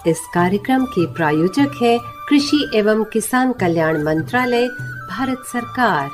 इस कार्यक्रम के प्रायोजक है कृषि एवं किसान कल्याण मंत्रालय, भारत सरकार।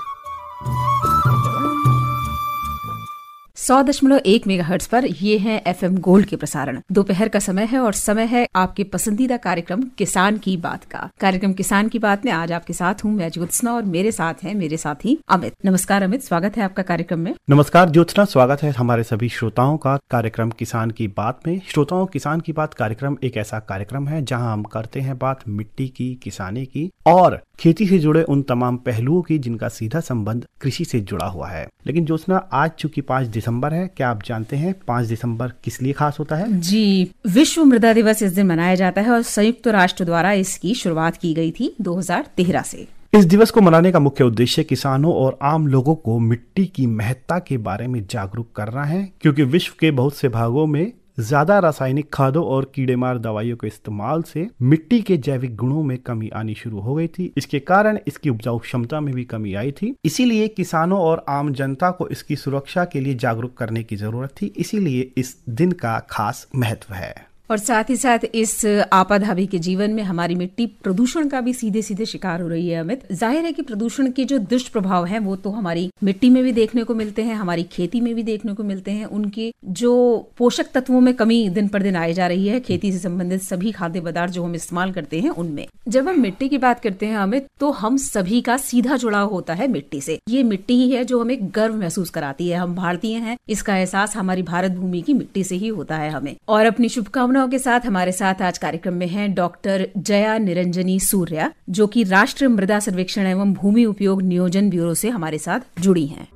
100.1 मेगाहर्ट्ज पर ये है FM गोल्ड के प्रसारण। दोपहर का समय है और समय है आपके पसंदीदा कार्यक्रम किसान की बात का। कार्यक्रम किसान की बात में आज आपके साथ हूँ मैं ज्योत्सना और मेरे साथ हैं मेरे साथी अमित। नमस्कार अमित, स्वागत है आपका कार्यक्रम में। नमस्कार ज्योत्सना, स्वागत है हमारे सभी श्रोताओं का कार्यक्रम किसान की बात में। श्रोताओं, किसान की बात कार्यक्रम एक ऐसा कार्यक्रम है जहाँ हम करते हैं बात मिट्टी की, किसानी की और खेती से जुड़े उन तमाम पहलुओं की जिनका सीधा संबंध कृषि से जुड़ा हुआ है। लेकिन ज्योत्सना, आज चूंकि 5 दिसंबर है, क्या आप जानते हैं 5 दिसंबर किस लिए खास होता है? जी, विश्व मृदा दिवस इस दिन मनाया जाता है और संयुक्त राष्ट्र द्वारा इसकी शुरुआत की गई थी 2013 से। इस दिवस को मनाने का मुख्य उद्देश्य किसानों और आम लोगों को मिट्टी की महत्ता के बारे में जागरूक करना है, क्योंकि विश्व के बहुत से भागों में ज्यादा रासायनिक खादों और कीड़ेमार दवाइयों के इस्तेमाल से मिट्टी के जैविक गुणों में कमी आनी शुरू हो गई थी। इसके कारण इसकी उपजाऊ क्षमता में भी कमी आई थी। इसीलिए किसानों और आम जनता को इसकी सुरक्षा के लिए जागरूक करने की जरूरत थी। इसीलिए इस दिन का खास महत्व है। और साथ ही साथ इस आपाधापी के जीवन में हमारी मिट्टी प्रदूषण का भी सीधे सीधे शिकार हो रही है अमित। जाहिर है कि प्रदूषण के जो दुष्प्रभाव हैं वो तो हमारी मिट्टी में भी देखने को मिलते हैं, हमारी खेती में भी देखने को मिलते हैं। उनके जो पोषक तत्वों में कमी दिन पर दिन आई जा रही है, खेती से संबंधित सभी खाद्य पदार्थ जो हम इस्तेमाल करते हैं उनमें। जब हम मिट्टी की बात करते हैं अमित, तो हम सभी का सीधा जुड़ाव होता है मिट्टी से। ये मिट्टी ही है जो हमें गर्व महसूस कराती है। हम भारतीय हैं, इसका एहसास हमारी भारत भूमि की मिट्टी से ही होता है हमें। और अपनी शुभकामनाओं के साथ हमारे साथ आज कार्यक्रम में हैं डॉक्टर जया निरंजनी सूर्या, जो कि राष्ट्रीय मृदा सर्वेक्षण एवं भूमि उपयोग नियोजन ब्यूरो से हमारे साथ जुड़ी हैं।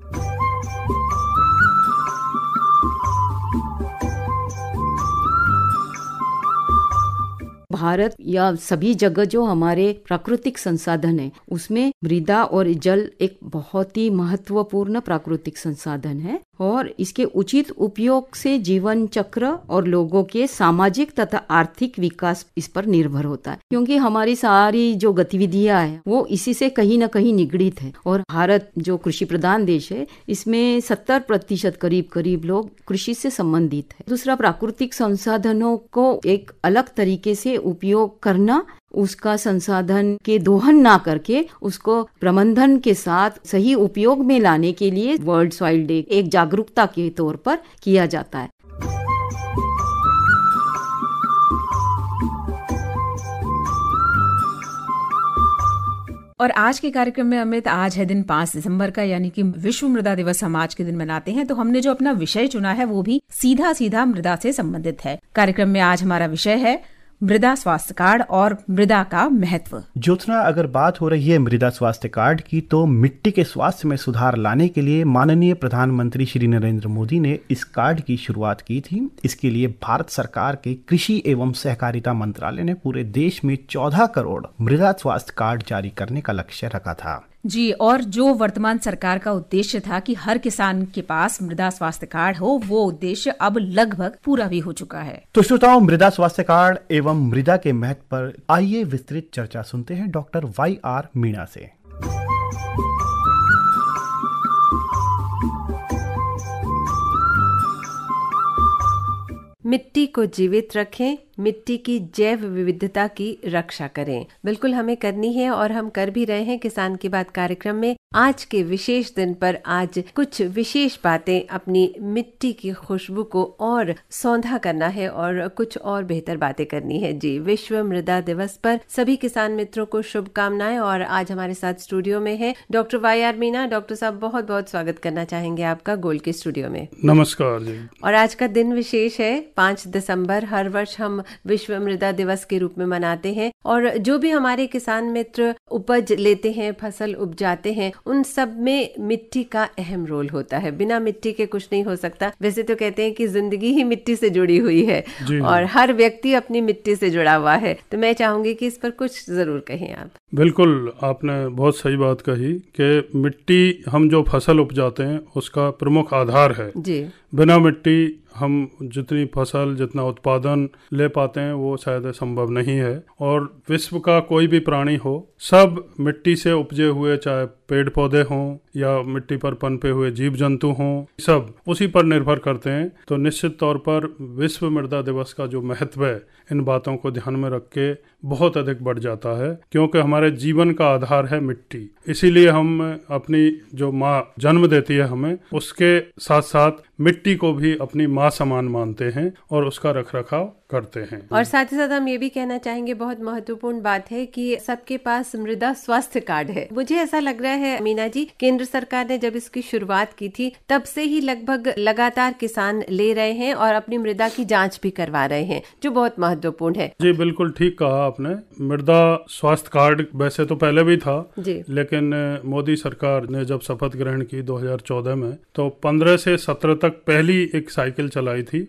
भारत या सभी जगह जो हमारे प्राकृतिक संसाधन है उसमें मृदा और जल एक बहुत ही महत्वपूर्ण प्राकृतिक संसाधन है और इसके उचित उपयोग से जीवन चक्र और लोगों के सामाजिक तथा आर्थिक विकास इस पर निर्भर होता है, क्योंकि हमारी सारी जो गतिविधियां है वो इसी से कहीं न कहीं निगड़ित है। और भारत जो कृषि प्रधान देश है, इसमें 70% करीब लोग कृषि से संबंधित है। दूसरा, प्राकृतिक संसाधनों को एक अलग तरीके से उपयोग करना, उसका संसाधन के दोहन ना करके उसको प्रबंधन के साथ सही उपयोग में लाने के लिए वर्ल्ड सॉइल डे एक जागरूकता के तौर पर किया जाता है। और आज के कार्यक्रम में अमित, आज है दिन 5 दिसंबर का, यानी कि विश्व मृदा दिवस हम आज के दिन मनाते हैं। तो हमने जो अपना विषय चुना है वो भी सीधा मृदा से संबंधित है। कार्यक्रम में आज हमारा विषय है मृदा स्वास्थ्य कार्ड और मृदा का महत्व। ज्योत्सना, अगर बात हो रही है मृदा स्वास्थ्य कार्ड की, तो मिट्टी के स्वास्थ्य में सुधार लाने के लिए माननीय प्रधानमंत्री श्री नरेंद्र मोदी ने इस कार्ड की शुरुआत की थी। इसके लिए भारत सरकार के कृषि एवं सहकारिता मंत्रालय ने पूरे देश में 14 करोड़ मृदा स्वास्थ्य कार्ड जारी करने का लक्ष्य रखा था। जी, और जो वर्तमान सरकार का उद्देश्य था कि हर किसान के पास मृदा स्वास्थ्य कार्ड हो, वो उद्देश्य अब लगभग पूरा भी हो चुका है। तो श्रोताओं, मृदा स्वास्थ्य कार्ड एवं मृदा के महत्व पर आइए विस्तृत चर्चा सुनते हैं डॉक्टर YR मीणा से। मिट्टी को जीवित रखें, मिट्टी की जैव विविधता की रक्षा करें। बिल्कुल हमें करनी है और हम कर भी रहे हैं। किसान की बात कार्यक्रम में आज के विशेष दिन पर आज कुछ विशेष बातें अपनी मिट्टी की खुशबू को और सौंधा करना है और कुछ और बेहतर बातें करनी है। जी, विश्व मृदा दिवस पर सभी किसान मित्रों को शुभकामनाएं। और आज हमारे साथ स्टूडियो में है डॉक्टर YR मीणा। डॉक्टर साहब, बहुत बहुत स्वागत करना चाहेंगे आपका गोल्ड के स्टूडियो में। नमस्कार जी। और आज का दिन विशेष है, 5 दिसंबर। हर वर्ष हम विश्व मृदा दिवस के रूप में मनाते हैं और जो भी हमारे किसान मित्र उपज लेते हैं, फसल उपजाते हैं, उन सब में मिट्टी का अहम रोल होता है। बिना मिट्टी के कुछ नहीं हो सकता। वैसे तो कहते हैं कि जिंदगी ही मिट्टी से जुड़ी हुई है और हर व्यक्ति अपनी मिट्टी से जुड़ा हुआ है। तो मैं चाहूंगी कि इस पर कुछ जरूर कहें आप। बिल्कुल, आपने बहुत सही बात कही कि मिट्टी हम जो फसल उपजाते हैं उसका प्रमुख आधार है जी। बिना मिट्टी हम जितनी फसल जितना उत्पादन ले पाते हैं वो शायद संभव नहीं है। और विश्व का कोई भी प्राणी हो, सब मिट्टी से उपजे हुए, चाहे पेड़ पौधे हों या मिट्टी पर पनपे हुए जीव जंतु हों, सब उसी पर निर्भर करते हैं। तो निश्चित तौर पर विश्व मृदा दिवस का जो महत्व है इन बातों को ध्यान में रख के बहुत अधिक बढ़ जाता है, क्योंकि हमारे जीवन का आधार है मिट्टी। इसीलिए हम अपनी जो माँ जन्म देती है हमें, उसके साथ साथ मिट्टी को भी अपनी माँ समान मानते हैं और उसका रखरखाव करते हैं। और साथ ही साथ हम ये भी कहना चाहेंगे, बहुत महत्वपूर्ण बात है कि सबके पास मृदा स्वास्थ्य कार्ड है। मुझे ऐसा लग रहा है मीना जी, केंद्र सरकार ने जब इसकी शुरुआत की थी तब से ही लगभग लगातार किसान ले रहे हैं और अपनी मृदा की जांच भी करवा रहे हैं, जो बहुत महत्वपूर्ण है। जी बिल्कुल ठीक कहा आपने। मृदा स्वास्थ्य कार्ड वैसे तो पहले भी था जी, लेकिन मोदी सरकार ने जब शपथ ग्रहण की 2014 में, तो 15 से 17 तक पहली एक साइकिल चलाई थी,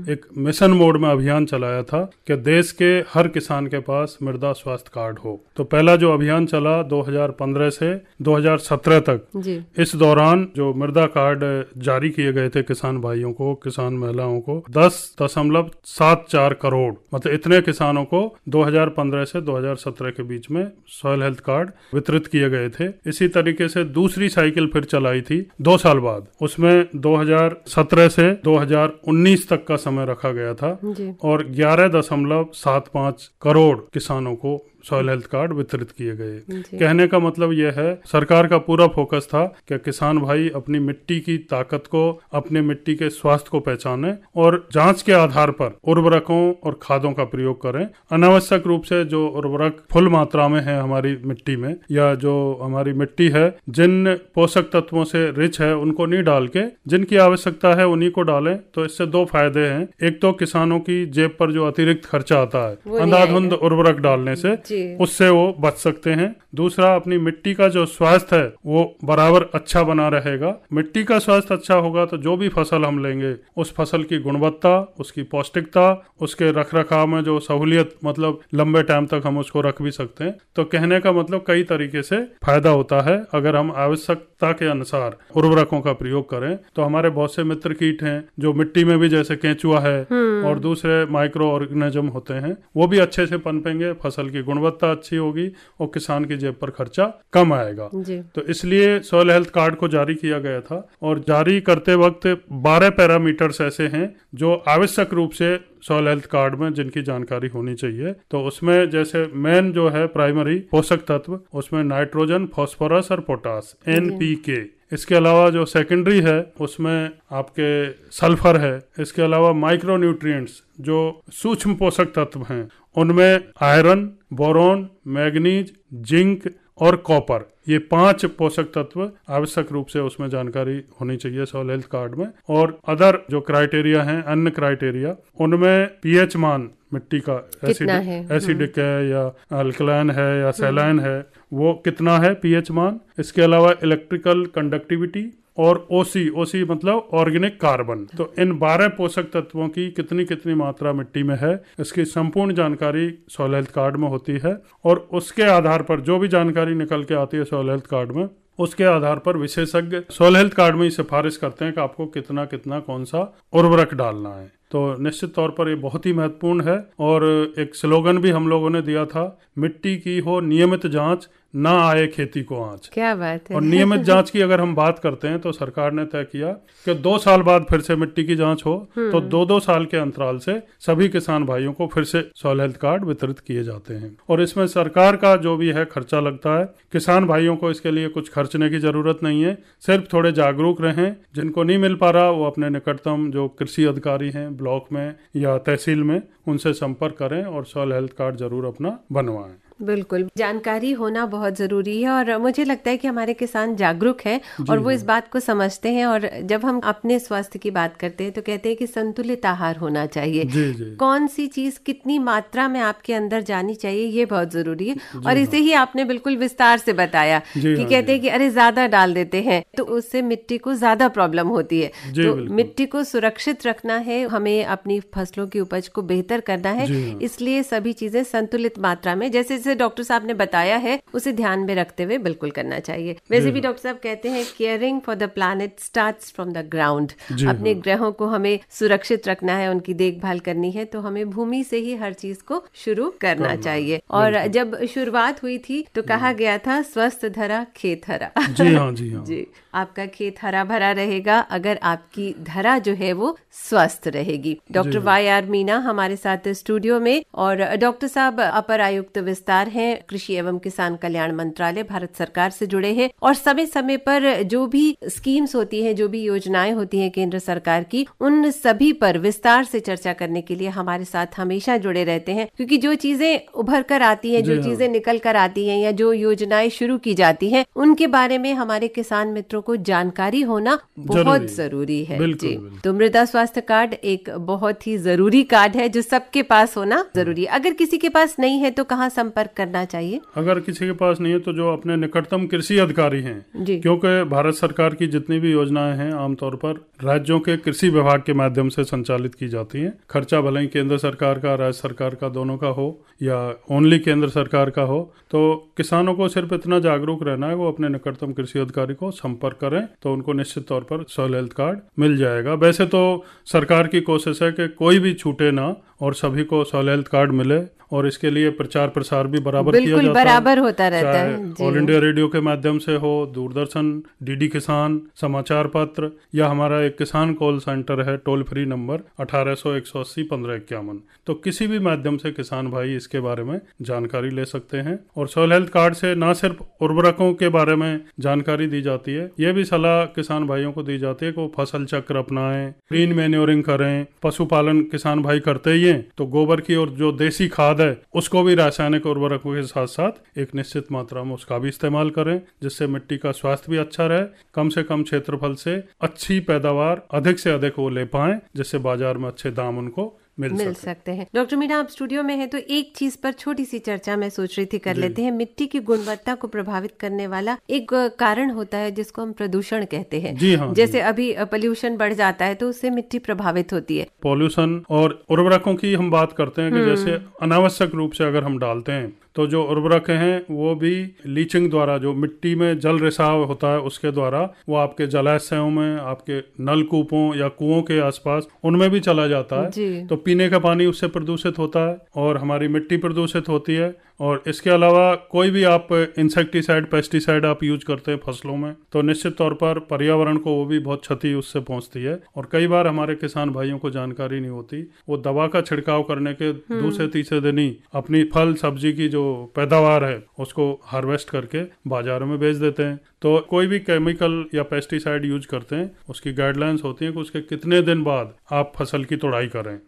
एक मिशन मोड में अभियान चलाया था कि देश के हर किसान के पास मृदा स्वास्थ्य कार्ड हो। तो पहला जो अभियान चला 2015 से 2017 तक जी। इस दौरान जो मृदा कार्ड जारी किए गए थे किसान भाइयों को, किसान महिलाओं को 10.74 करोड़, मतलब इतने किसानों को 2015 से 2017 के बीच में सॉइल हेल्थ कार्ड वितरित किए गए थे। इसी तरीके से दूसरी साइकिल फिर चलाई थी 2 साल बाद, उसमें 2017 से 2019 तक का समय रखा गया था जी। और 11.75 करोड़ किसानों को सॉइल हेल्थ कार्ड वितरित किए गए। कहने का मतलब यह है, सरकार का पूरा फोकस था कि किसान भाई अपनी मिट्टी की ताकत को, अपने मिट्टी के स्वास्थ्य को पहचानें और जांच के आधार पर उर्वरकों और खादों का प्रयोग करें। अनावश्यक रूप से जो उर्वरक फुल मात्रा में है हमारी मिट्टी में, या जो हमारी मिट्टी है जिन पोषक तत्वों से रिच है, उनको नहीं डाल के जिनकी आवश्यकता है उन्हीं को डालें। तो इससे 2 फायदे हैं। एक तो किसानों की जेब पर जो अतिरिक्त खर्चा आता है अंधाधुंध उर्वरक डालने से, उससे वो बच सकते हैं। दूसरा, अपनी मिट्टी का जो स्वास्थ्य है वो बराबर अच्छा बना रहेगा। मिट्टी का स्वास्थ्य अच्छा होगा तो जो भी फसल हम लेंगे उस फसल की गुणवत्ता, उसकी पौष्टिकता, उसके रखरखाव में जो सहूलियत, मतलब लंबे टाइम तक हम उसको रख भी सकते हैं। तो कहने का मतलब कई तरीके से फायदा होता है अगर हम आवश्यकता के अनुसार उर्वरकों का प्रयोग करें। तो हमारे बहुत से मित्र कीट हैं जो मिट्टी में भी, जैसे केंचुआ है और दूसरे माइक्रो ऑर्गेनिज्म होते हैं, वो भी अच्छे से पनपेंगे, फसल की गुणवत्ता अच्छी होगी और किसान की जेब पर खर्चा कम आएगा। तो इसलिए सॉइल हेल्थ कार्ड को जारी किया गया था और जारी करते वक्त 12 पैरामीटर्स ऐसे हैं जो आवश्यक रूप से सॉइल हेल्थ कार्ड में जिनकी जानकारी होनी चाहिए। तो उसमें जैसे मेन जो है प्राइमरी पोषक तत्व, उसमें नाइट्रोजन, फास्फोरस और पोटास, NPK। इसके अलावा जो सेकेंडरी है उसमें आपके सल्फर है। इसके अलावा माइक्रो न्यूट्रिएंट्स जो सूक्ष्म पोषक तत्व हैं उनमें आयरन, बोरॉन, मैग्नीज, जिंक और कॉपर, ये 5 पोषक तत्व आवश्यक रूप से उसमें जानकारी होनी चाहिए सॉइल हेल्थ कार्ड में। और अदर जो क्राइटेरिया हैं, अन्य क्राइटेरिया, उनमें पीएच मान मिट्टी का एसिडिक है या अल्कलाइन है या सैलाइन है, वो कितना है पीएच मान। इसके अलावा इलेक्ट्रिकल कंडक्टिविटी और ओसी मतलब ऑर्गेनिक कार्बन। तो इन 12 पोषक तत्वों की कितनी कितनी मात्रा मिट्टी में है, इसकी संपूर्ण जानकारी सॉइल हेल्थ कार्ड में होती है। और उसके आधार पर जो भी जानकारी निकल के आती है सॉइल हेल्थ कार्ड में, उसके आधार पर विशेषज्ञ सॉइल हेल्थ कार्ड में सिफारिश करते हैं कि आपको कितना कितना कौन सा उर्वरक डालना है। तो निश्चित तौर पर ये बहुत ही महत्वपूर्ण है। और एक स्लोगन भी हम लोगों ने दिया था, मिट्टी की हो नियमित जांच, ना आए खेती को आंच। क्या बात है। और नियमित जांच की अगर हम बात करते हैं तो सरकार ने तय किया कि 2 साल बाद फिर से मिट्टी की जांच हो, तो 2-2 साल के अंतराल से सभी किसान भाइयों को फिर से सॉइल हेल्थ कार्ड वितरित किए जाते हैं। और इसमें सरकार का जो भी है खर्चा लगता है, किसान भाइयों को इसके लिए कुछ खर्चने की जरूरत नहीं है। सिर्फ थोड़े जागरूक रहें, जिनको नहीं मिल पा रहा वो अपने निकटतम जो कृषि अधिकारी हैं ब्लॉक में या तहसील में, उनसे संपर्क करें और सॉइल हेल्थ कार्ड जरूर अपना बनवाएं। बिल्कुल, जानकारी होना बहुत जरूरी है और मुझे लगता है कि हमारे किसान जागरूक हैं और वो इस बात को समझते हैं। और जब हम अपने स्वास्थ्य की बात करते हैं तो कहते हैं कि संतुलित आहार होना चाहिए। कौन सी चीज कितनी मात्रा में आपके अंदर जानी चाहिए, ये बहुत जरूरी है। और इसे ही आपने बिल्कुल विस्तार से बताया कि कहते हैं कि अरे ज्यादा डाल देते हैं तो उससे मिट्टी को ज्यादा प्रॉब्लम होती है। तो मिट्टी को सुरक्षित रखना है, हमें अपनी फसलों की उपज को बेहतर करना है, इसलिए सभी चीजें संतुलित मात्रा में, जैसे जैसे डॉक्टर साहब ने बताया है उसे ध्यान में रखते हुए बिल्कुल करना चाहिए। वैसे भी डॉक्टर साहब कहते हैं caring for the planet starts from the ground. अपने ग्रहों को हमें सुरक्षित रखना है, उनकी देखभाल करनी है, तो हमें भूमि से ही हर चीज को शुरू करना चाहिए। और जब शुरुआत हुई थी तो कहा गया था स्वस्थ धरा खेत हरा। जी हाँ, जी हाँ। जी, आपका खेत हरा भरा रहेगा अगर आपकी धरा जो है वो स्वस्थ रहेगी। डॉक्टर वाई.आर. मीणा हमारे साथ स्टूडियो में, और डॉक्टर साहब अपर आयुक्त विस्तार हैं, कृषि एवं किसान कल्याण मंत्रालय, भारत सरकार से जुड़े हैं, और समय समय पर जो भी स्कीम्स होती हैं, जो भी योजनाएं होती हैं केंद्र सरकार की, उन सभी पर विस्तार से चर्चा करने के लिए हमारे साथ हमेशा जुड़े रहते हैं। क्योंकि जो चीजें उभर कर आती हैं, जो चीजें निकल कर आती हैं, या जो योजनाएं शुरू की जाती हैं, उनके बारे में हमारे किसान मित्रों को जानकारी होना बहुत जरूरी है। जी, तो मृदा स्वास्थ्य कार्ड एक बहुत ही जरूरी कार्ड है जो सबके पास होना जरूरी है। अगर किसी के पास नहीं है तो कहाँ संपर्क करना चाहिए? अगर किसी के पास नहीं है तो जो अपने निकटतम कृषि अधिकारी हैं, क्योंकि भारत सरकार की जितनी भी योजनाएं हैं आमतौर पर राज्यों के कृषि विभाग के माध्यम से संचालित की जाती हैं। खर्चा भले ही केंद्र सरकार का, राज्य सरकार का, दोनों का हो, या ओनली केंद्र सरकार का हो, तो किसानों को सिर्फ इतना जागरूक रहना है, वो अपने निकटतम कृषि अधिकारी को संपर्क करें तो उनको निश्चित तौर पर सॉइल हेल्थ कार्ड मिल जाएगा। वैसे तो सरकार की कोशिश है कि कोई भी छूटे ना और सभी को सॉइल हेल्थ कार्ड मिले, और इसके लिए प्रचार प्रसार भी बराबर किया जाता है, बराबर होता रहता है। ऑल इंडिया रेडियो के माध्यम से हो, दूरदर्शन, डीडी किसान, समाचार पत्र, या हमारा एक किसान कॉल सेंटर है, टोल फ्री नंबर 1800-180-1551। तो किसी भी माध्यम से किसान भाई इसके बारे में जानकारी ले सकते हैं। और सॉइल हेल्थ कार्ड से न सिर्फ उर्वरकों के बारे में जानकारी दी जाती है, यह भी सलाह किसान भाइयों को दी जाती है कि वो फसल चक्र अपनाएं, ग्रीन मैन्योरिंग करें, पशुपालन किसान भाई करते ही हैं तो गोबर की और जो देसी खाद है उसको भी रासायनिक उर्वरकों के साथ साथ एक निश्चित मात्रा में उसका भी इस्तेमाल करें, जिससे मिट्टी का स्वास्थ्य भी अच्छा रहे, कम से कम क्षेत्रफल से अच्छी पैदावार अधिक से अधिक वो ले पाएं, जिससे बाजार में अच्छे दाम उनको मिल सकते हैं। डॉक्टर मीणा आप स्टूडियो में हैं तो एक चीज पर छोटी सी चर्चा मैं सोच रही थी कर लेते हैं। मिट्टी की गुणवत्ता को प्रभावित करने वाला एक कारण होता है जिसको हम प्रदूषण कहते हैं। जी हाँ, जैसे अभी पोल्यूशन बढ़ जाता है तो उससे मिट्टी प्रभावित होती है। पोल्यूशन और उर्वरकों की हम बात करते हैं कि जैसे अनावश्यक रूप से अगर हम डालते हैं तो जो उर्वरक हैं वो भी लीचिंग द्वारा, जो मिट्टी में जल रिसाव होता है उसके द्वारा, वो आपके जलाशयों में, आपके नलकूपों या कुओं के आसपास उनमें भी चला जाता है। तो पीने का पानी उससे प्रदूषित होता है और हमारी मिट्टी प्रदूषित होती है। और इसके अलावा कोई भी आप इंसेक्टिसाइड, पेस्टिसाइड आप यूज करते हैं फसलों में तो निश्चित तौर पर पर्यावरण को वो भी बहुत क्षति उससे पहुंचती है। और कई बार हमारे किसान भाइयों को जानकारी नहीं होती, वो दवा का छिड़काव करने के दूसरे तीसरे दिन ही अपनी फल सब्जी की जो पैदावार है उसको हार्वेस्ट करके बाजारों में बेच देते हैं। तो कोई भी केमिकल या पेस्टिसाइड यूज करते हैं उसकी गाइडलाइंस होती है कि उसके कितने दिन बाद आप फसल की तोड़ाई करें।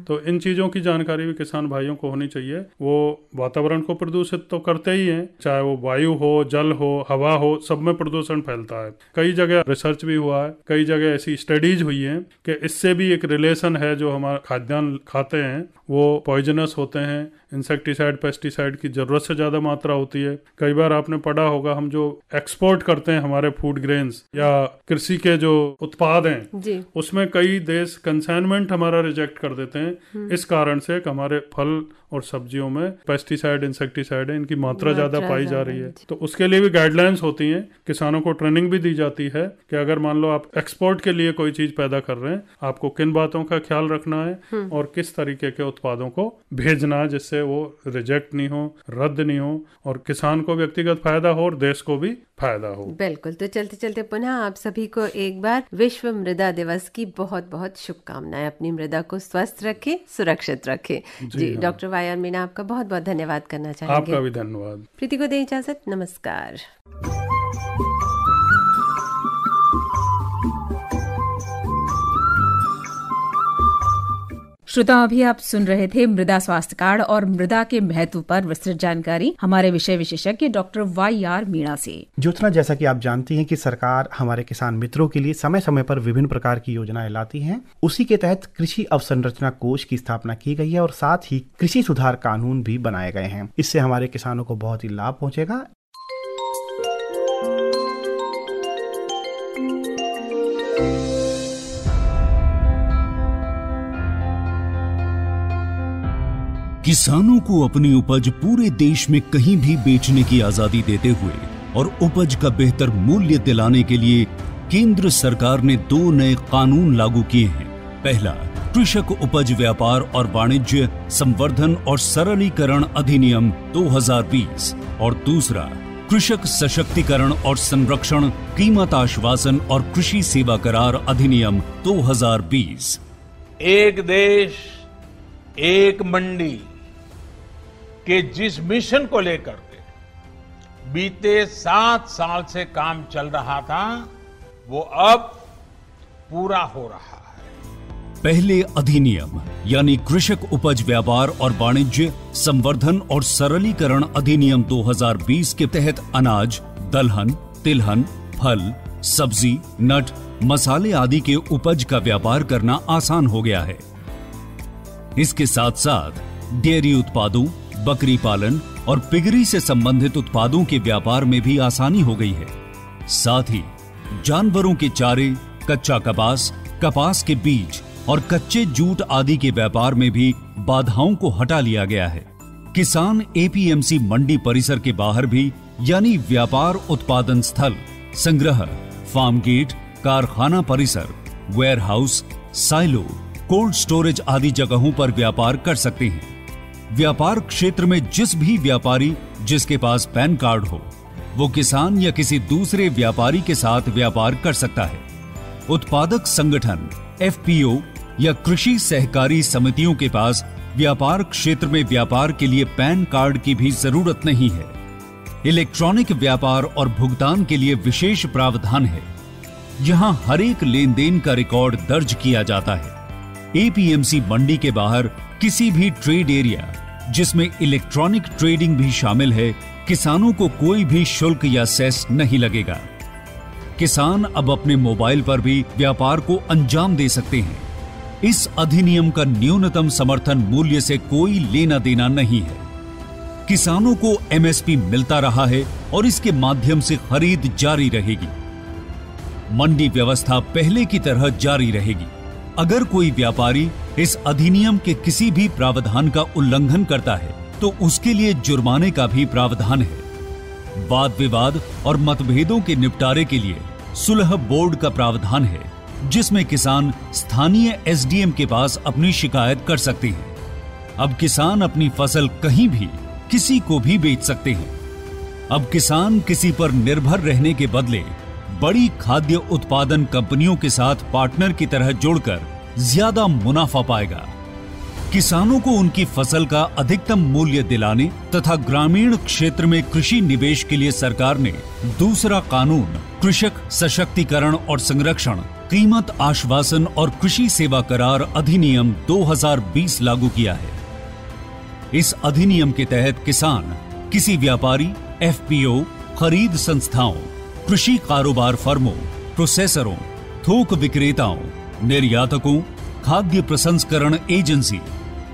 तो इन चीजों की जानकारी भी किसान भाइयों को होनी चाहिए। वो वातावरण को प्रदूषित तो करते ही हैं, चाहे वो वायु हो, जल हो, हवा हो, सब में प्रदूषण फैलता है। कई जगह रिसर्च भी हुआ है, कई जगह ऐसी स्टडीज हुई हैं कि इससे भी एक रिलेशन है। जो हमारा खाद्यान्न खाते हैं वो पॉइजनस होते हैं, इंसेक्टिसाइड पेस्टिसाइड की जरूरत से ज्यादा मात्रा होती है। कई बार आपने पढ़ा होगा, हम जो एक्सपोर्ट करते हैं हमारे फूड ग्रेन्स या कृषि के जो उत्पाद हैं उसमें कई देश कंसाइनमेंट हमारा रिजेक्ट कर देते हैं इस कारण से कि हमारे फल और सब्जियों में पेस्टिसाइड, इंसेक्टिसाइड है, इनकी मात्रा ज्यादा पाई जा रही है। तो उसके लिए भी गाइडलाइंस होती हैं, किसानों को ट्रेनिंग भी दी जाती है कि अगर मान लो आप एक्सपोर्ट के लिए कोई चीज पैदा कर रहे हैं, आपको किन बातों का ख्याल रखना है और किस तरीके के उत्पादों को भेजना है जिससे वो रिजेक्ट नहीं हो, रद्द नहीं हो, और किसान को व्यक्तिगत फायदा हो और देश को भी फायदा हो। बिल्कुल। तो चलते चलते पुनः आप सभी को एक बार विश्व मृदा दिवस की बहुत बहुत शुभकामनाएं। अपनी मृदा को स्वस्थ रखें, सुरक्षित रखें। जी डॉक्टर वाई.आर. मीणा आपका बहुत बहुत धन्यवाद करना चाहेंगे। आपका भी धन्यवाद। प्रीति को दें इजाजत, नमस्कार। श्रोता, अभी आप सुन रहे थे मृदा स्वास्थ्य कार्ड और मृदा के महत्व पर विस्तृत जानकारी हमारे विषय विशेषज्ञ डॉक्टर वाई.आर. मीणा से। ज्योत्सना, जैसा कि आप जानती हैं कि सरकार हमारे किसान मित्रों के लिए समय समय पर विभिन्न प्रकार की योजनाएं लाती हैं। उसी के तहत कृषि अवसंरचना कोष की स्थापना की गई है और साथ ही कृषि सुधार कानून भी बनाए गए हैं। इससे हमारे किसानों को बहुत ही लाभ पहुंचेगा। किसानों को अपनी उपज पूरे देश में कहीं भी बेचने की आजादी देते हुए और उपज का बेहतर मूल्य दिलाने के लिए केंद्र सरकार ने 2 नए कानून लागू किए हैं। पहला, कृषक उपज व्यापार और वाणिज्य संवर्धन और सरलीकरण अधिनियम 2020 और दूसरा, कृषक सशक्तिकरण और संरक्षण कीमत आश्वासन और कृषि सेवा करार अधिनियम 2020। एक देश एक मंडी के जिस मिशन को लेकर के बीते 7 साल से काम चल रहा था, वो अब पूरा हो रहा है। पहले अधिनियम यानी कृषक उपज व्यापार और वाणिज्य संवर्धन और सरलीकरण अधिनियम 2020 के तहत अनाज, दलहन, तिलहन, फल, सब्जी, नट, मसाले आदि के उपज का व्यापार करना आसान हो गया है। इसके साथ साथ डेयरी उत्पादों, बकरी पालन और पिगरी से संबंधित उत्पादों के व्यापार में भी आसानी हो गई है। साथ ही जानवरों के चारे, कच्चा कपास, कपास के बीज और कच्चे जूट आदि के व्यापार में भी बाधाओं को हटा लिया गया है। किसान एपीएमसी मंडी परिसर के बाहर भी यानी व्यापार उत्पादन स्थल, संग्रह, फार्म गेट, कारखाना परिसर, वेयरहाउस, साइलो, कोल्ड स्टोरेज आदि जगहों पर व्यापार कर सकते हैं। व्यापार क्षेत्र में जिस भी व्यापारी जिसके पास पैन कार्ड हो, वो किसान या किसी दूसरे व्यापारी के साथ व्यापार कर सकता है। उत्पादक संगठन, एफपीओ या कृषि सहकारी समितियों के पास व्यापार क्षेत्र में व्यापार के लिए पैन कार्ड की भी जरूरत नहीं है। इलेक्ट्रॉनिक व्यापार और भुगतान के लिए विशेष प्रावधान है। यहां हर एक लेन देन का रिकॉर्ड दर्ज किया जाता है। एपीएमसी मंडी के बाहर किसी भी ट्रेड एरिया जिसमें इलेक्ट्रॉनिक ट्रेडिंग भी शामिल है, किसानों को कोई भी शुल्क या सेस नहीं लगेगा। किसान अब अपने मोबाइल पर भी व्यापार को अंजाम दे सकते हैं। इस अधिनियम का न्यूनतम समर्थन मूल्य से कोई लेना देना नहीं है। किसानों को एमएसपी मिलता रहा है और इसके माध्यम से खरीद जारी रहेगी। मंडी व्यवस्था पहले की तरह जारी रहेगी। अगर कोई व्यापारी इस अधिनियम के किसी भी प्रावधान का उल्लंघन करता है तो उसके लिए जुर्माने का भी प्रावधान है। वाद विवाद और मतभेदों के निपटारे के लिए सुलह बोर्ड का प्रावधान है, जिसमें किसान स्थानीय एसडीएम के पास अपनी शिकायत कर सकते हैं। अब किसान अपनी फसल कहीं भी किसी को भी बेच सकते हैं। अब किसान किसी पर निर्भर रहने के बदले बड़ी खाद्य उत्पादन कंपनियों के साथ पार्टनर की तरह जुड़कर ज्यादा मुनाफा पाएगा। किसानों को उनकी फसल का अधिकतम मूल्य दिलाने तथा ग्रामीण क्षेत्र में कृषि निवेश के लिए सरकार ने दूसरा कानून कृषक सशक्तिकरण और संरक्षण कीमत आश्वासन और कृषि सेवा करार अधिनियम 2020 लागू किया है। इस अधिनियम के तहत किसान किसी व्यापारी, एफपीओ, खरीद संस्थाओं, कृषि कारोबार फर्मों, प्रोसेसरों, थोक विक्रेताओं, निर्यातकों, खाद्य प्रसंस्करण एजेंसी,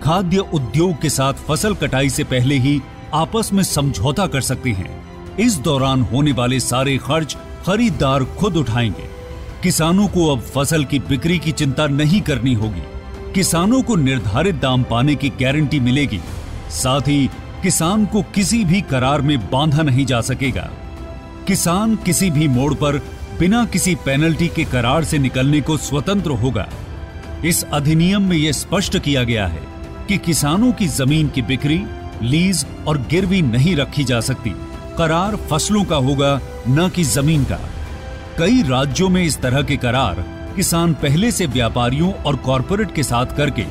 खाद्य उद्योग के साथ फसल कटाई से पहले ही आपस में समझौता कर सकते हैं। इस दौरान होने वाले सारे खर्च खरीदार खुद उठाएंगे। किसानों को अब फसल की बिक्री की चिंता नहीं करनी होगी। किसानों को निर्धारित दाम पाने की गारंटी मिलेगी। साथ ही किसान को किसी भी करार में बांधा नहीं जा सकेगा। किसान किसी भी मोड़ पर बिना किसी पेनल्टी के करार से निकलने को स्वतंत्र होगा। इस अधिनियम में यह स्पष्ट किया गया है कि किसानों की जमीन की बिक्री, लीज और गिरवी नहीं रखी जा सकती। करार फसलों का होगा, न कि जमीन का। कई राज्यों में इस तरह के करार किसान पहले से व्यापारियों और कॉरपोरेट के साथ करके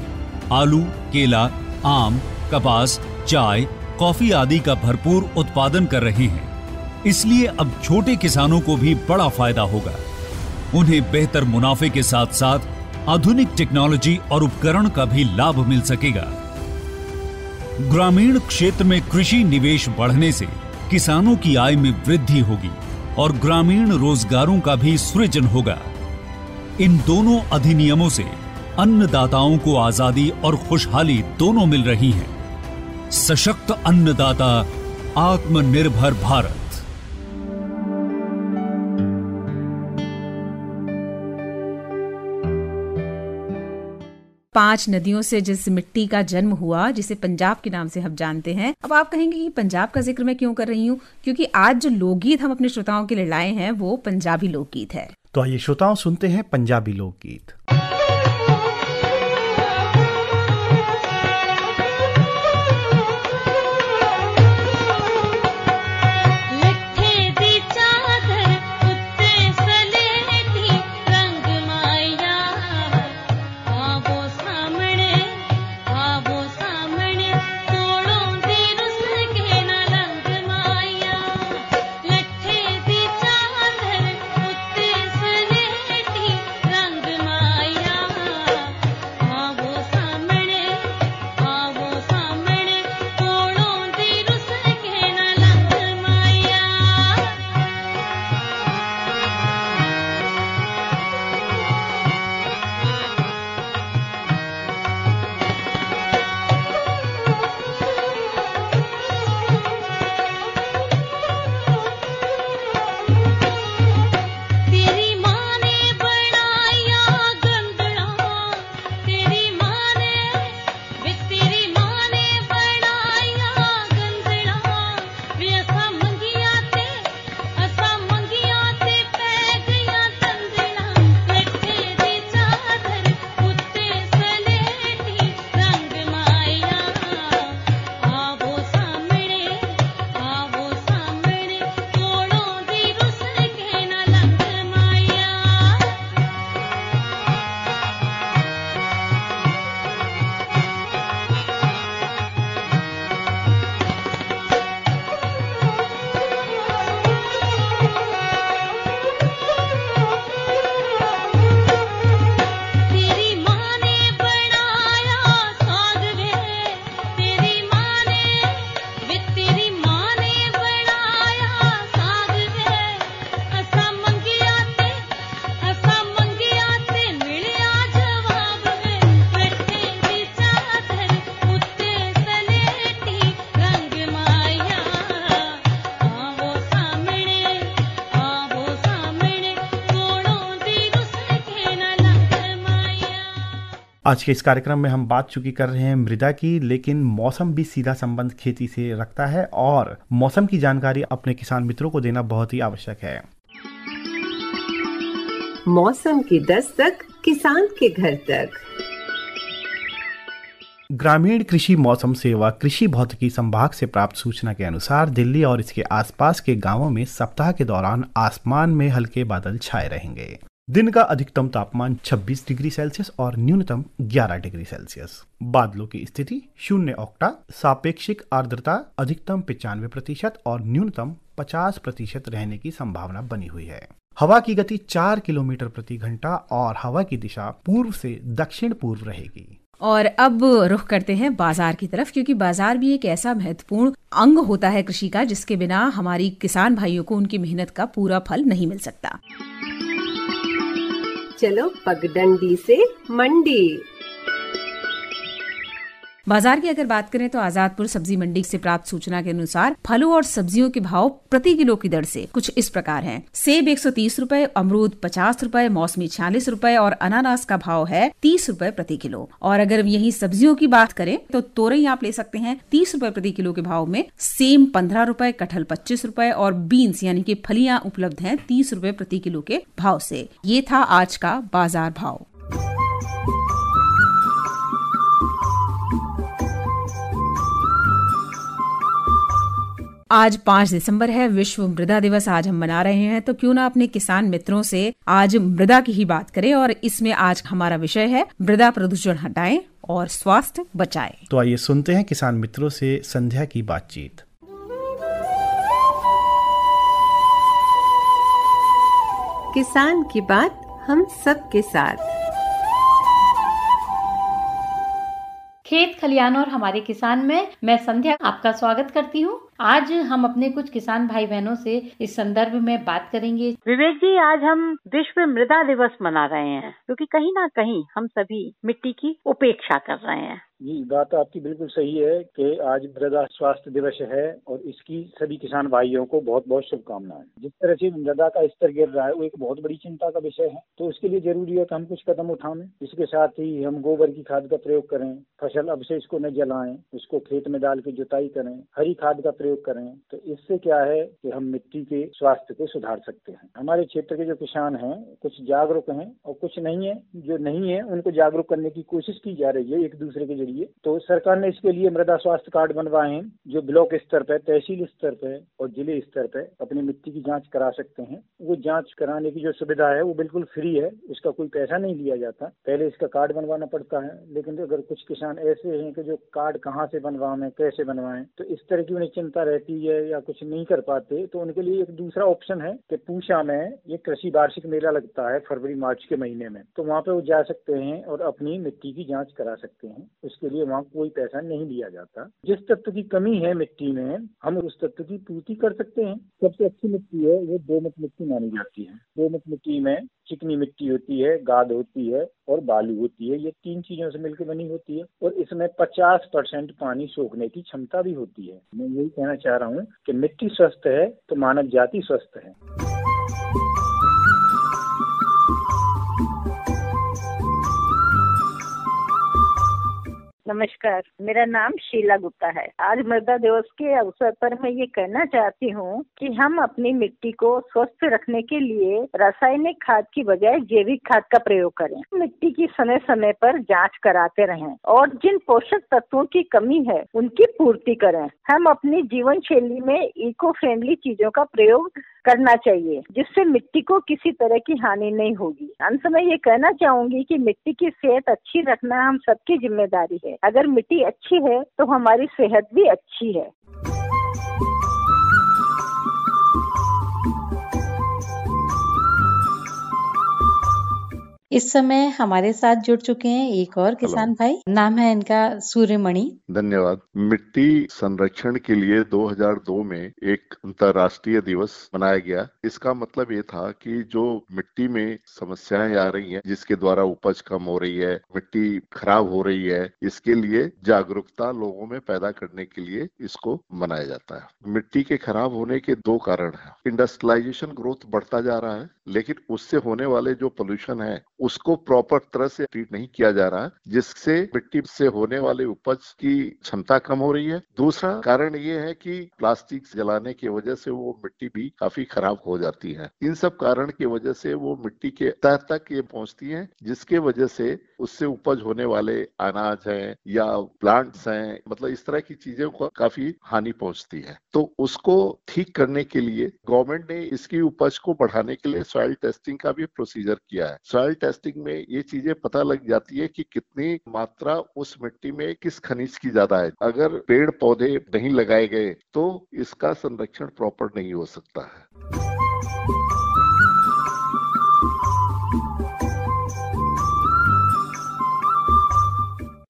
आलू, केला, आम, कपास, चाय, कॉफी आदि का भरपूर उत्पादन कर रहे हैं। इसलिए अब छोटे किसानों को भी बड़ा फायदा होगा। उन्हें बेहतर मुनाफे के साथ साथ आधुनिक टेक्नोलॉजी और उपकरण का भी लाभ मिल सकेगा। ग्रामीण क्षेत्र में कृषि निवेश बढ़ने से किसानों की आय में वृद्धि होगी और ग्रामीण रोजगारों का भी सृजन होगा। इन दोनों अधिनियमों से अन्नदाताओं को आजादी और खुशहाली दोनों मिल रही हैं। सशक्त अन्नदाता, आत्मनिर्भर भारत। 5 नदियों से जिस मिट्टी का जन्म हुआ, जिसे पंजाब के नाम से हम जानते हैं। अब आप कहेंगे कि पंजाब का जिक्र मैं क्यों कर रही हूँ, क्योंकि आज जो लोकगीत हम अपने श्रोताओं के लिए लाए हैं वो पंजाबी लोकगीत है। तो आइए श्रोताओं सुनते हैं पंजाबी लोकगीत। आज के इस कार्यक्रम में हम बात चूंकि कर रहे हैं मृदा की, लेकिन मौसम भी सीधा संबंध खेती से रखता है और मौसम की जानकारी अपने किसान मित्रों को देना बहुत ही आवश्यक है। मौसम की दस्तक किसान के घर तक। ग्रामीण कृषि मौसम सेवा कृषि भौतिकी संभाग से प्राप्त सूचना के अनुसार दिल्ली और इसके आसपास के गांवों में सप्ताह के दौरान आसमान में हल्के बादल छाए रहेंगे। दिन का अधिकतम तापमान 26 डिग्री सेल्सियस और न्यूनतम 11 डिग्री सेल्सियस। बादलों की स्थिति 0 ऑक्टा, सापेक्षिक आर्द्रता अधिकतम 95% और न्यूनतम 50% रहने की संभावना बनी हुई है। हवा की गति 4 किलोमीटर प्रति घंटा और हवा की दिशा पूर्व से दक्षिण पूर्व रहेगी। और अब रुख करते हैं बाजार की तरफ, क्योंकि बाजार भी एक ऐसा महत्वपूर्ण अंग होता है कृषि का, जिसके बिना हमारी किसान भाइयों को उनकी मेहनत का पूरा फल नहीं मिल सकता। चलो पगडंडी से मंडी। बाजार की अगर बात करें तो आजादपुर सब्जी मंडी से प्राप्त सूचना के अनुसार फलों और सब्जियों के भाव प्रति किलो की दर से कुछ इस प्रकार हैं। सेब 130 रुपए, अमरूद 50 रुपए, मौसमी 46 रुपए और अनानास का भाव है 30 रुपए प्रति किलो। और अगर यही सब्जियों की बात करें तो तोरई आप ले सकते हैं 30 रुपए प्रति किलो के भाव में, सेम 15 रुपए, कटहल 25 रुपए और बीन्स यानी कि फलियां उपलब्ध हैं 30 रुपए प्रति किलो के भाव से। ये था आज का बाजार भाव। आज 5 दिसंबर है, विश्व मृदा दिवस आज हम मना रहे हैं, तो क्यों ना अपने किसान मित्रों से आज मृदा की ही बात करें। और इसमें आज हमारा विषय है मृदा प्रदूषण हटाएं और स्वास्थ्य बचाएं। तो आइए सुनते हैं किसान मित्रों से संध्या की बातचीत। किसान की बात हम सब के साथ। खेत खलियान और हमारे किसान में मैं संध्या आपका स्वागत करती हूँ। आज हम अपने कुछ किसान भाई बहनों से इस संदर्भ में बात करेंगे। विवेक जी, आज हम विश्व मृदा दिवस मना रहे हैं, क्योंकि कहीं ना कहीं हम सभी मिट्टी की उपेक्षा कर रहे हैं। ये बात आपकी बिल्कुल सही है कि आज मृदा स्वास्थ्य दिवस है और इसकी सभी किसान भाइयों को बहुत बहुत शुभकामनाएं। जिस तरह से मृदा का स्तर गिर रहा है वो एक बहुत बड़ी चिंता का विषय है, तो उसके लिए जरूरी है कि हम कुछ कदम उठाएं। इसके साथ ही हम गोबर की खाद का प्रयोग करें, फसल अवशेष को न जलाएं, उसको खेत में डाल के जुताई करें, हरी खाद का प्रयोग करें। तो इससे क्या है कि हम मिट्टी के स्वास्थ्य को सुधार सकते हैं। हमारे क्षेत्र के जो किसान हैं कुछ जागरूक हैं और कुछ नहीं है, जो नहीं है उनको जागरूक करने की कोशिश की जा रही है एक दूसरे के जरिए। तो सरकार ने इसके लिए मृदा स्वास्थ्य कार्ड बनवाए हैं, जो ब्लॉक स्तर पर, तहसील स्तर पर और जिले स्तर पर अपनी मिट्टी की जांच करा सकते हैं। वो जांच कराने की जो सुविधा है वो बिल्कुल फ्री है, उसका कोई पैसा नहीं लिया जाता। पहले इसका कार्ड बनवाना पड़ता है, लेकिन अगर कुछ किसान ऐसे हैं कि जो कार्ड कहाँ से बनवाएं, कैसे बनवाएं, तो इस तरह की उन्हें चिंता रहती है या कुछ नहीं कर पाते, तो उनके लिए एक दूसरा ऑप्शन है कि पूसा में ये कृषि वार्षिक मेला लगता है फरवरी मार्च के महीने में, तो वहाँ पे वो जा सकते हैं और अपनी मिट्टी की जांच करा सकते हैं। उसके लिए वहाँ कोई पैसा नहीं लिया जाता। जिस तत्व की कमी है मिट्टी में हम उस तत्व की पूर्ति कर सकते हैं। सबसे अच्छी मिट्टी है वो दोमट मिट्टी मानी जाती है। दोमट मिट्टी में चिकनी मिट्टी होती है, गाद होती है और बालू होती है। ये तीन चीजों से मिलकर बनी होती है और इसमें 50% पानी सोखने की क्षमता भी होती है। मैं यही कहना चाह रहा हूँ कि मिट्टी स्वस्थ है तो मानव जाति स्वस्थ है। नमस्कार, मेरा नाम शीला गुप्ता है। आज मृदा दिवस के अवसर पर मैं ये कहना चाहती हूँ कि हम अपनी मिट्टी को स्वस्थ रखने के लिए रासायनिक खाद की बजाय जैविक खाद का प्रयोग करें। मिट्टी की समय समय पर जांच कराते रहें और जिन पोषक तत्वों की कमी है उनकी पूर्ति करें। हम अपनी जीवन शैली में इको फ्रेंडली चीजों का प्रयोग करना चाहिए, जिससे मिट्टी को किसी तरह की हानि नहीं होगी। अंत में ये कहना चाहूंगी कि मिट्टी की सेहत अच्छी रखना हम सबकी जिम्मेदारी है। अगर मिट्टी अच्छी है तो हमारी सेहत भी अच्छी है। इस समय हमारे साथ जुड़ चुके हैं एक और किसान भाई, नाम है इनका सूर्यमणि। धन्यवाद। मिट्टी संरक्षण के लिए 2002 में एक अंतर्राष्ट्रीय दिवस मनाया गया। इसका मतलब ये था कि जो मिट्टी में समस्याएं आ रही हैं, जिसके द्वारा उपज कम हो रही है, मिट्टी खराब हो रही है, इसके लिए जागरूकता लोगों में पैदा करने के लिए इसको मनाया जाता है। मिट्टी के खराब होने के दो कारण हैं। इंडस्ट्रियलाइजेशन ग्रोथ बढ़ता जा रहा है, लेकिन उससे होने वाले जो पोल्यूशन है उसको प्रॉपर तरह से ट्रीट नहीं किया जा रहा, जिससे मिट्टी से होने वाले उपज की क्षमता कम हो रही है। दूसरा कारण ये है कि प्लास्टिक जलाने की वजह से वो मिट्टी भी काफी खराब हो जाती है। इन सब कारण की वजह से वो मिट्टी के तह तक ये पहुंचती है, जिसके वजह से उससे उपज होने वाले अनाज हैं या प्लांट्स हैं, मतलब इस तरह की चीजों को काफी हानि पहुंचती है। तो उसको ठीक करने के लिए गवर्नमेंट ने इसकी उपज को बढ़ाने के लिए सॉइल टेस्टिंग का भी प्रोसीजर किया है। सॉइल टेस्टिंग में ये चीजें पता लग जाती है कि कितनी मात्रा उस मिट्टी में किस खनिज की ज्यादा है। अगर पेड़ पौधे नहीं लगाए गए तो इसका संरक्षण प्रॉपर नहीं हो सकता है।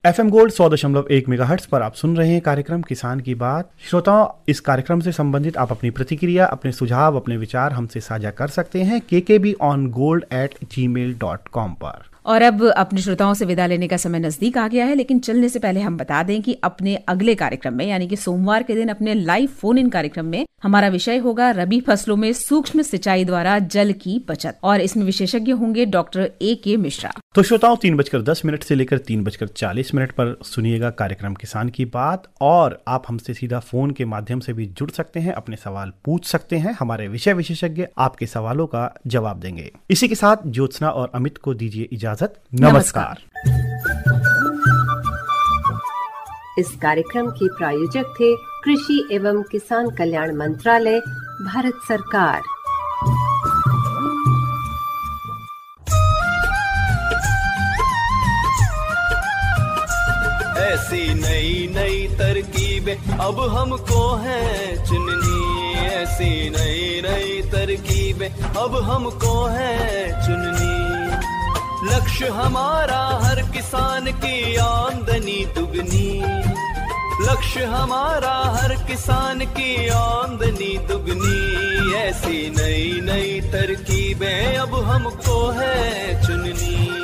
FM गोल्ड 100.1 मेगाहर्ट्ज पर आप सुन रहे हैं कार्यक्रम किसान की बात। श्रोताओं, इस कार्यक्रम से संबंधित आप अपनी प्रतिक्रिया, अपने सुझाव, अपने विचार हमसे साझा कर सकते हैं kkbongold@gmail.com पर। और अब अपने श्रोताओं से विदा लेने का समय नजदीक आ गया है, लेकिन चलने से पहले हम बता दें कि अपने अगले कार्यक्रम में यानी कि सोमवार के दिन अपने लाइव फोन इन कार्यक्रम में हमारा विषय होगा रबी फसलों में सूक्ष्म सिंचाई द्वारा जल की बचत, और इसमें विशेषज्ञ होंगे डॉक्टर AK मिश्रा। तो श्रोताओं, 3:10 से लेकर 3:40 पर सुनिएगा कार्यक्रम किसान की बात, और आप हमसे सीधा फोन के माध्यम से भी जुड़ सकते हैं, अपने सवाल पूछ सकते हैं। हमारे विषय विशेषज्ञ आपके सवालों का जवाब देंगे। इसी के साथ ज्योत्सना और अमित को दीजिए इजाजत। नमस्कार। इस कार्यक्रम के प्रायोजक थे कृषि एवं किसान कल्याण मंत्रालय, भारत सरकार। ऐसी नई नई तरकीबें अब हमको है चुननी, ऐसी नई नई तरकीबें अब हमको है चुननी। लक्ष्य हमारा हर किसान की आमदनी दुगनी, लक्ष्य हमारा हर किसान की आमदनी दुगनी। ऐसी नई नई तरकीबें अब हमको है चुननी।